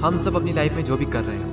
हम सब अपनी लाइफ में जो भी कर रहे हो,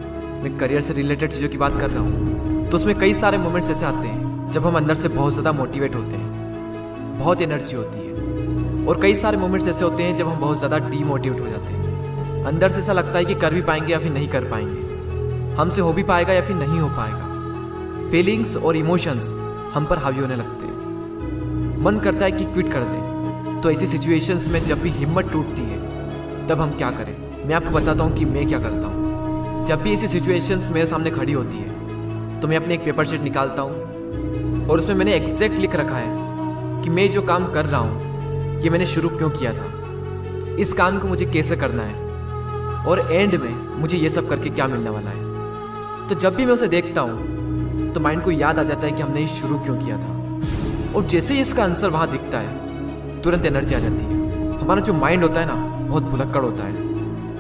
मैं करियर से रिलेटेड चीज़ों की बात कर रहा हूँ, तो उसमें कई सारे मोमेंट्स ऐसे आते हैं जब हम अंदर से बहुत ज़्यादा मोटिवेट होते हैं, बहुत एनर्जी होती है। और कई सारे मोमेंट्स ऐसे होते हैं जब हम बहुत ज़्यादा डीमोटिवेट हो जाते हैं। अंदर से ऐसा लगता है कि कर भी पाएंगे या फिर नहीं कर पाएंगे, हमसे हो भी पाएगा या फिर नहीं हो पाएगा। फीलिंग्स और इमोशंस हम पर हावी होने लगते हैं, मन करता है कि क्विट कर दें। तो ऐसी सिचुएशंस में जब भी हिम्मत टूटती है तब हम क्या करें, मैं आपको बताता हूँ कि मैं क्या करता हूँ। जब भी ऐसी सिचुएशंस मेरे सामने खड़ी होती है तो मैं अपने एक पेपर शीट निकालता हूँ और उसमें मैंने एग्जैक्ट लिख रखा है कि मैं जो काम कर रहा हूँ ये मैंने शुरू क्यों किया था, इस काम को मुझे कैसे करना है और एंड में मुझे ये सब करके क्या मिलने वाला है। तो जब भी मैं उसे देखता हूँ तो माइंड को याद आ जाता है कि हमने ये शुरू क्यों किया था, और जैसे ही इसका आंसर वहाँ दिखता है तुरंत एनर्जी आ जाती है। हमारा जो माइंड होता है ना, बहुत भुलक्कड़ होता है,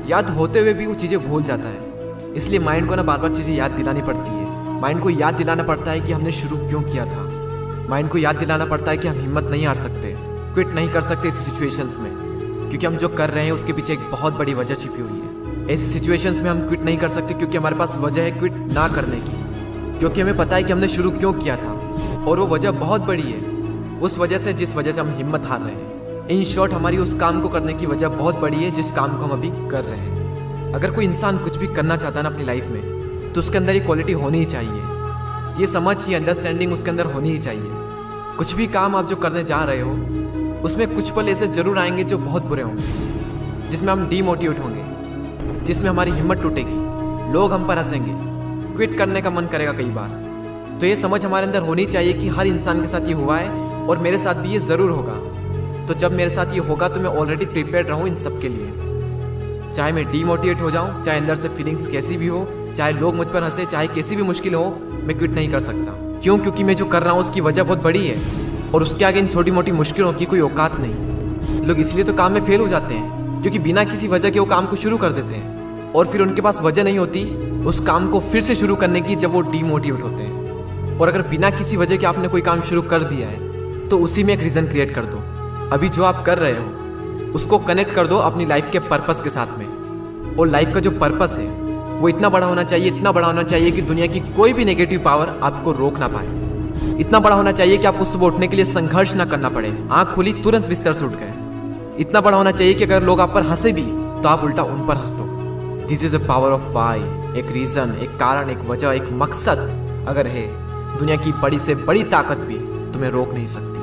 याद होते हुए भी वो चीज़ें भूल जाता है। इसलिए माइंड को ना बार बार चीज़ें याद दिलानी पड़ती है। माइंड को याद दिलाना पड़ता है कि हमने शुरू क्यों किया था। माइंड को याद दिलाना पड़ता है कि हम हिम्मत नहीं हार सकते, क्विट नहीं कर सकते इस सिचुएशंस में, क्योंकि हम जो कर रहे हैं उसके पीछे एक बहुत बड़ी वजह छिपी हुई है। ऐसी सिचुएशंस में हम क्विट नहीं कर सकते क्योंकि हमारे पास वजह है क्विट ना करने की, क्योंकि हमें पता है कि हमने शुरू क्यों किया था और वो वजह बहुत बड़ी है, उस वजह से जिस वजह से हम हिम्मत हार रहे हैं। इन शॉर्ट, हमारी उस काम को करने की वजह बहुत बड़ी है जिस काम को हम अभी कर रहे हैं। अगर कोई इंसान कुछ भी करना चाहता है ना अपनी लाइफ में, तो उसके अंदर ये क्वालिटी होनी ही चाहिए, ये समझ, ये अंडरस्टैंडिंग उसके अंदर होनी ही चाहिए। कुछ भी काम आप जो करने जा रहे हो उसमें कुछ पल ऐसे जरूर आएंगे जो बहुत बुरे होंगे, जिसमें हम डीमोटिवेट होंगे, जिसमें हमारी हिम्मत टूटेगी, लोग हम पर हंसेंगे, क्विट करने का मन करेगा कई बार। तो ये समझ हमारे अंदर होनी चाहिए कि हर इंसान के साथ ये हुआ है और मेरे साथ भी ये ज़रूर होगा। तो जब मेरे साथ ये होगा तो मैं ऑलरेडी प्रिपेयर्ड रहूँ इन सब के लिए। चाहे मैं डीमोटिवेट हो जाऊँ, चाहे अंदर से फीलिंग्स कैसी भी हो, चाहे लोग मुझ पर हंसे, चाहे कैसी भी मुश्किल हो, मैं क्विट नहीं कर सकता। क्यों? क्योंकि मैं जो कर रहा हूँ उसकी वजह बहुत बड़ी है और उसके आगे इन छोटी मोटी मुश्किलों की कोई औकात नहीं। लोग इसलिए तो काम में फेल हो जाते हैं क्योंकि बिना किसी वजह के वो काम को शुरू कर देते हैं और फिर उनके पास वजह नहीं होती उस काम को फिर से शुरू करने की, जब वो डीमोटिवेट होते हैं। और अगर बिना किसी वजह के आपने कोई काम शुरू कर दिया है तो उसी में एक रीज़न क्रिएट कर दो। अभी जो आप कर रहे हो उसको कनेक्ट कर दो अपनी लाइफ के पर्पस के साथ में। और लाइफ का जो पर्पस है वो इतना बड़ा होना चाहिए, इतना बड़ा होना चाहिए कि दुनिया की कोई भी नेगेटिव पावर आपको रोक ना पाए। इतना बड़ा होना चाहिए कि आपको सुबह उठने के लिए संघर्ष ना करना पड़े, आंख खुली तुरंत बिस्तर से उठ गए। इतना बड़ा होना चाहिए कि अगर लोग आप पर हंसे भी तो आप उल्टा उन पर हंस दो। This is a power of why. एक रीजन, एक कारण, एक वजह, एक मकसद अगर है, दुनिया की बड़ी से बड़ी ताकत भी तुम्हें रोक नहीं सकती।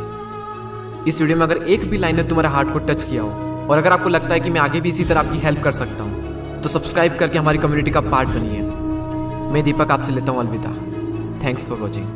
इस वीडियो में अगर एक भी लाइन ने तुम्हारे हार्ट को टच किया हो और अगर आपको लगता है कि मैं आगे भी इसी तरह आपकी हेल्प कर सकता हूँ तो सब्सक्राइब करके हमारी कम्युनिटी का पार्ट बनिए। मैं दीपक आपसे लेता हूँ अलविदा। Thanks for watching.